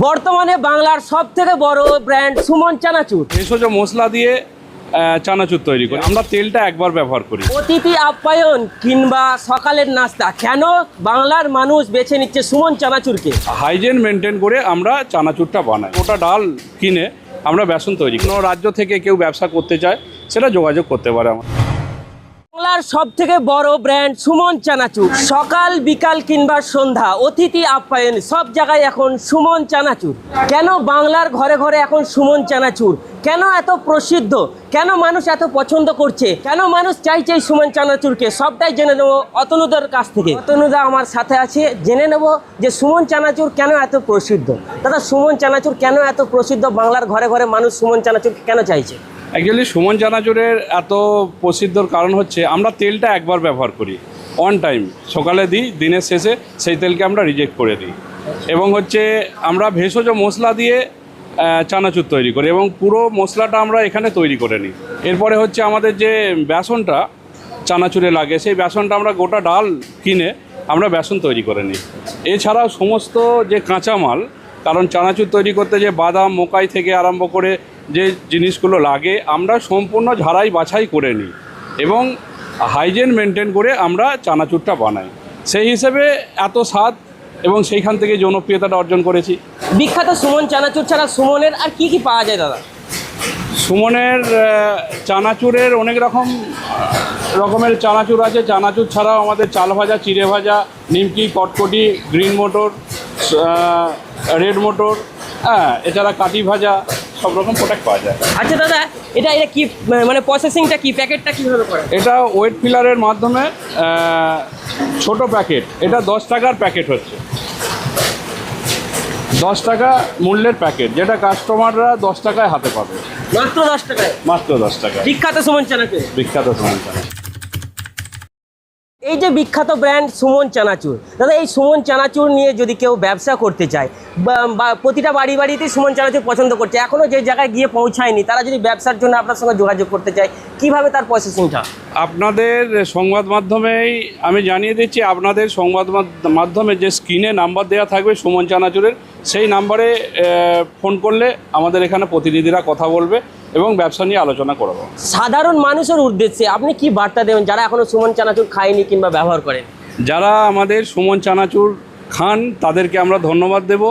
বর্তমানে বাংলার সবথেকে বড় ব্র্যান্ড সুমন চানাচুর। ভেষজ মশলা দিয়ে চানাচুর তৈরি করি। আমরা তেলটা একবার ব্যবহার করি। অতিথি আপ্যায়ন কিংবা সকালের নাস্তা, কেন বাংলার মানুষ বেছে নিচ্ছে সুমন চানাচুরকে? হাইজেন মেনটেন করে আমরা চানাচুরটা বানাই। ওটা ডাল কিনে আমরা বেসন তৈরি করি। কোনো রাজ্য থেকে কেউ ব্যবসা করতে চায় সেটা যোগাযোগ করতে পারে আমার। বাংলার সবথেকে বড় ব্র্যান্ড সুমন চানাচুর। সকাল বিকাল কিংবা সন্ধ্যা অতিথি আপ্যায়ন সব জায়গায় এখন সুমন চানাচুর। কেন বাংলার ঘরে ঘরে এখন সুমন চানাচুর? কেন এত প্রসিদ্ধ? কেন মানুষ এত পছন্দ করছে? কেন মানুষ চাইছে এই সুমন চানাচুরকে? সবটাই জেনে নেবো অতনুদার কাছ থেকে। অতনুদা আমার সাথে আছে, জেনে নেব যে সুমন চানাচুর কেন এত প্রসিদ্ধ। দাদা, সুমন চানাচুর কেন এত প্রসিদ্ধ? বাংলার ঘরে ঘরে মানুষ সুমন চানাচুর কেন চাইছে? অ্যাকচুয়ালি সুমন চানাচুরের এত প্রসিদ্ধর কারণ হচ্ছে আমরা তেলটা একবার ব্যবহার করি, অন টাইম সকালে দিই, দিনের শেষে সেই তেলকে আমরা রিজেক্ট করে দিই। এবং হচ্ছে আমরা ভেষজ মশলা দিয়ে চানাচুর তৈরি করি এবং পুরো মশলাটা আমরা এখানে তৈরি করে নিই। এরপরে হচ্ছে আমাদের যে বেসনটা চানাচুরে লাগে, সেই বেসনটা আমরা গোটা ডাল কিনে আমরা বেসন তৈরি করে নিই। এছাড়াও সমস্ত যে কাঁচামাল, কারণ চানাচুর তৈরি করতে যে বাদাম মোকাই থেকে আরম্ভ করে যে জিনিসগুলো লাগে আমরা সম্পূর্ণ ঝাড়াই বাছাই করে নিই এবং হাইজেন মেনটেন করে আমরা চানাচুরটা বানাই। সেই হিসেবে এত স্বাদ এবং সেইখান থেকে জনপ্রিয়তাটা অর্জন করেছি। বিখ্যাত সুমন চানাচুর ছাড়া সুমনের আর কি কি পাওয়া যায় দাদা? সুমনের চানাচুরের অনেক রকমের চানাচুর আছে। চানাচুর ছাড়াও আমাদের চাল ভাজা, চিড়ে ভাজা, নিমকি, কটকটি, গ্রিন মটর, রেড মটর, এছাড়া কাটি ভাজা, সব রকম প্রোডাক্ট পাওয়া যায়। আচ্ছা দাদা, এটা কি মানে প্রসেসিংটা কি, প্যাকেটটা কীভাবে করে? এটা ওয়েট ফিলারের মাধ্যমে ছোট প্যাকেট, এটা 10 টাকার প্যাকেট হচ্ছে, 10 টাকা মূল্যের প্যাকেট, যেটা কাস্টমাররা 10 টাকায় হাতে পাবে। মাত্র 10 টাকায়? মাত্র 10 টাকায়। বিখ্যাত সুমন চানাচুর। বিখ্যাত সুমন চানাচুর। এই যে বিখ্যাত ব্র্যান্ড সুমন চানাচুর, দাদা এই সুমন চানাচুর নিয়ে যদি কেউ ব্যবসা করতে চায় বা প্রতিটা বাড়ি বাড়িতেই সুমন চানাচুর পছন্দ করছে, এখনও যে জায়গায় গিয়ে পৌঁছায়নি, তারা যদি ব্যবসার জন্য আপনার সঙ্গে যোগাযোগ করতে চায়, কিভাবে তার প্রসেসিংটা? আপনাদের সংবাদ মাধ্যমেই আমি জানিয়ে দিচ্ছি, আপনাদের সংবাদ মাধ্যমে যে স্ক্রিনে নাম্বার দেওয়া থাকবে সুমন চানাচুরের, সেই নাম্বারে ফোন করলে আমাদের এখানে প্রতিনিধিরা কথা বলবে এবং ব্যবসা নিয়ে আলোচনা করব। সাধারণ মানুষের উদ্দেশ্যে আপনি কি বার্তা দেবেন যারা এখনও সুমন চানাচুর খায়নি কিংবা ব্যবহার করেন? যারা আমাদের সুমন চানাচুর খান তাদেরকে আমরা ধন্যবাদ দেব।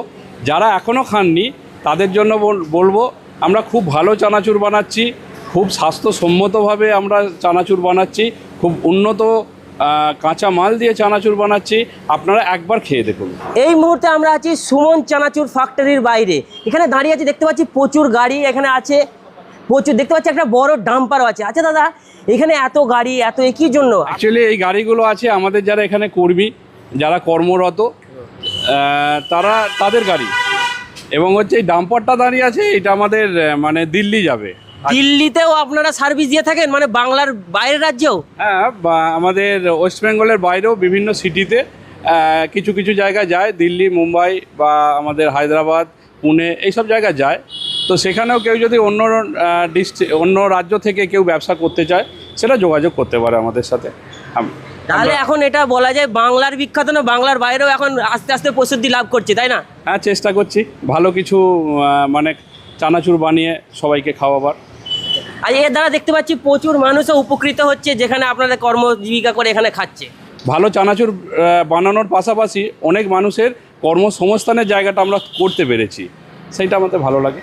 যারা এখনও খাননি তাদের জন্য বলবো আমরা খুব ভালো চানাচুর বানাচ্ছি, খুব স্বাস্থ্যসম্মতভাবে আমরা চানাচুর বানাচ্ছি, খুব উন্নত কাঁচা মাল দিয়ে চানাচুর বানাচ্ছি, আপনারা একবার খেয়ে দেখুন। এই মুহূর্তে আমরা আছি সুমন চানাচুর ফ্যাক্টরির বাইরে। এখানে দাঁড়িয়ে আছি, দেখতে পাচ্ছি প্রচুর গাড়ি এখানে আছে, প্রচুর দেখতে পাচ্ছি একটা বড় ডাম্পারও আছে। আচ্ছা দাদা, এখানে এত গাড়ি এত একই জন্য? অ্যাকচুয়ালি এই গাড়িগুলো আছে আমাদের যারা এখানে কর্মী, যারা কর্মরত, তাদের গাড়ি। এবং হচ্ছে এই ডাম্পারটা দাঁড়িয়ে আছে, এটা আমাদের মানে দিল্লি যাবে। দিল্লিতেও আপনারা সার্ভিস দিয়ে থাকেন, মানে বাংলার বাইরের রাজ্যেও? হ্যাঁ, আমাদের ওয়েস্ট বেঙ্গলের বাইরেও বিভিন্ন সিটিতে কিছু কিছু জায়গায় যায়, দিল্লি, মুম্বাই বা আমাদের হায়দ্রাবাদ, পুনে, এইসব জায়গায় যায়। তো সেখানেও কেউ যদি অন্য রাজ্য থেকে কেউ ব্যবসা করতে চায় সেটা যোগাযোগ করতে পারে আমাদের সাথে। তাহলে এখন এটা বলা যায় বাংলার বিখ্যাত না, বাংলার বাইরেও এখন আস্তে আস্তে প্রসিদ্ধি লাভ করছে, তাই না? হ্যাঁ, চেষ্টা করছি ভালো কিছু মানে চানাচুর বানিয়ে সবাইকে খাওয়াবার। আর এর দ্বারা দেখতে পাচ্ছি প্রচুর মানুষও উপকৃত হচ্ছে, যেখানে আপনাদের কর্মজীবিকা করে এখানে খাচ্ছে। ভালো চানাচুর বানানোর পাশাপাশি অনেক মানুষের কর্মসংস্থানের জায়গাটা আমরা করতে পেরেছি, সেইটা আমাদের ভালো লাগে।